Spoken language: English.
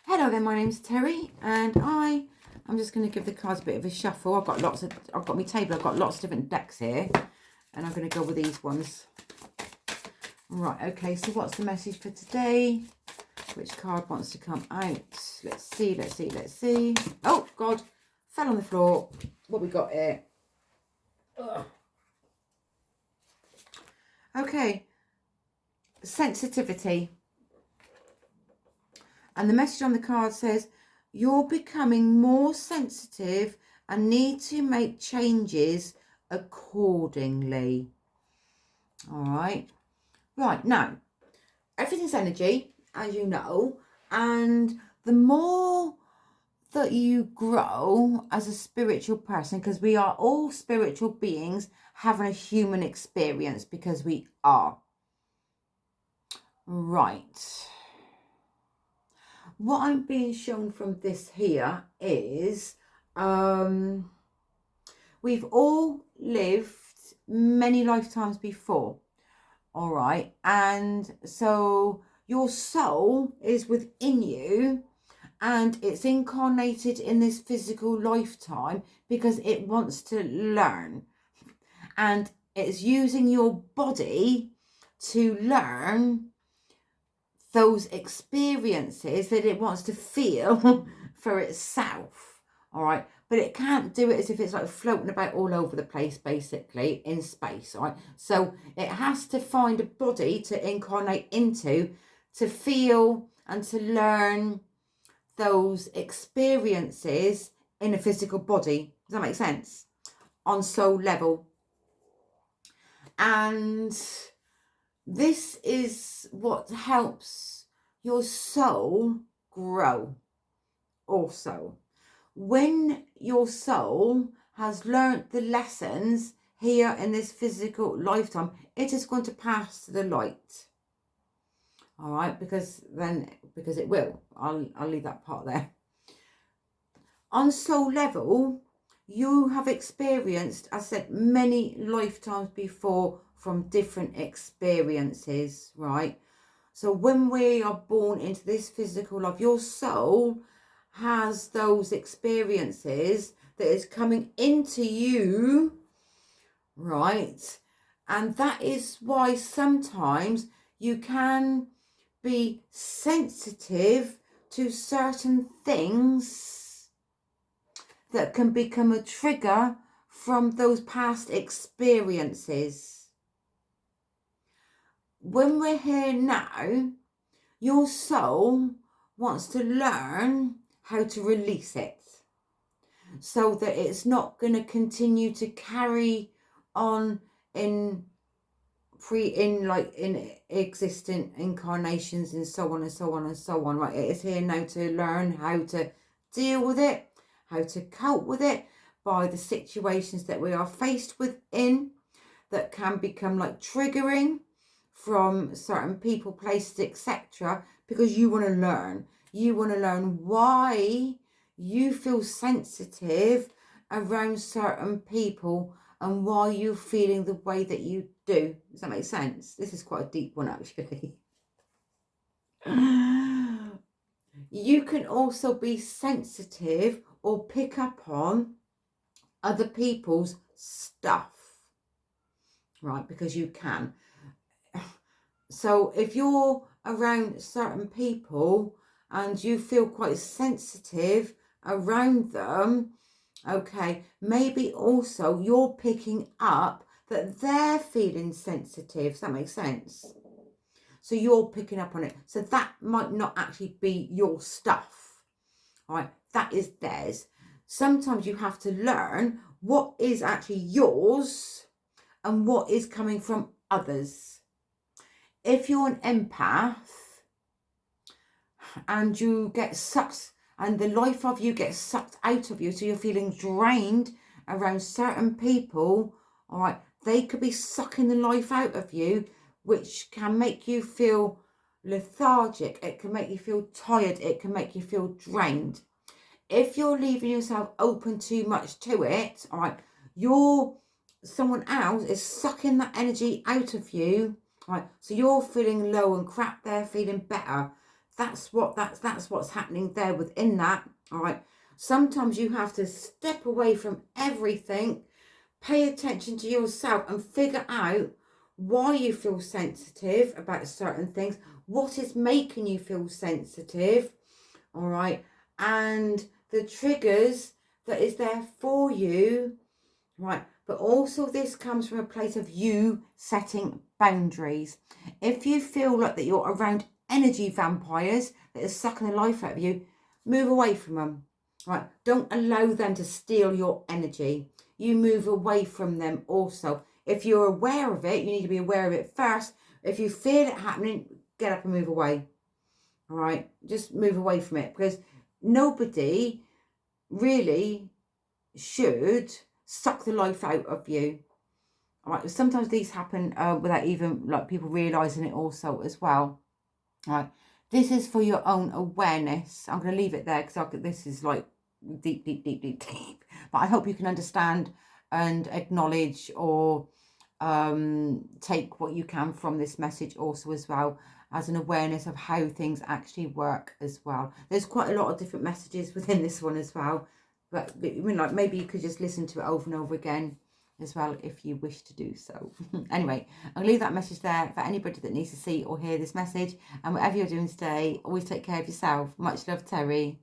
Hello there, my name's Terry, and I'm just going to give the cards a bit of a shuffle. I've got my table, I've got lots of different decks here, and I'm going to go with these ones. Right, okay, so what's the message for today? Which card wants to come out? Let's see. Oh, God, fell on the floor. What we got here? Ugh. Okay, sensitivity. And the message on the card says, you're becoming more sensitive and need to make changes accordingly. All right. Right, now, everything's energy, as you know, and the more that you grow as a spiritual person, because we are all spiritual beings having a human experience, because we are. Right. What I'm being shown from this here is we've all lived many lifetimes before, all right? And so your soul is within you and it's incarnated in this physical lifetime because it wants to learn. And it's using your body to learn those experiences that it wants to feel for itself, all right? But it can't do it as if it's like floating about all over the place, basically, in space, all right? So it has to find a body to incarnate into to feel and to learn those experiences in a physical body. Does that make sense? On soul level. And this is what helps your soul grow also. When your soul has learnt the lessons here in this physical lifetime, it is going to pass to the light. All right, because it will. I'll leave that part there. On soul level, you have experienced, I said, many lifetimes before from different experiences, right? So when we are born into this physical life, your soul has those experiences that is coming into you, right? And that is why sometimes you can be sensitive to certain things that can become a trigger from those past experiences. When we're here now, your soul wants to learn how to release it so that it's not going to continue to carry on in existent incarnations and so on and so on and so on, right? It is here now to learn how to deal with it, how to cope with it by the situations that we are faced within that can become like triggering from certain people, places, etc. Because you want to learn. You want to learn why you feel sensitive around certain people and why you're feeling the way that you do. Does that make sense? This is quite a deep one, actually. You can also be sensitive or pick up on other people's stuff, right? Because you can. So if you're around certain people and you feel quite sensitive around them, okay, maybe also you're picking up that they're feeling sensitive. Does that make sense? So you're picking up on it. So that might not actually be your stuff, all right? That is theirs. Sometimes you have to learn what is actually yours and what is coming from others. If you're an empath and you get sucked and the life of you gets sucked out of you, so you're feeling drained around certain people, all right, they could be sucking the life out of you, which can make you feel lethargic. It can make you feel tired. It can make you feel drained. If you're leaving yourself open too much to it, all right, someone else is sucking that energy out of you. Right, so you're feeling low and crap, they're feeling better. That's what's happening there within that. All right. Sometimes you have to step away from everything, pay attention to yourself and figure out why you feel sensitive about certain things, what is making you feel sensitive, all right, and the triggers that is there for you, right? But also this comes from a place of you setting boundaries. If you feel like that you're around energy vampires that are sucking the life out of you, move away from them, right? Don't allow them to steal your energy. You move away from them also. If you're aware of it, you need to be aware of it first. If you feel it happening, get up and move away. All right, just move away from it, because nobody really should suck the life out of you. All right, sometimes these happen without even like people realizing it also as well. All right, this is for your own awareness. I'm going to leave it there because this is like deep. But I hope you can understand and acknowledge or take what you can from this message also as well, as an awareness of how things actually work as well. There's quite a lot of different messages within this one as well, but I mean, like, maybe you could just listen to it over and over again as well if you wish to do so. Anyway, I'll leave that message there for anybody that needs to see or hear this message. And whatever you're doing today, always take care of yourself. Much love, Terri.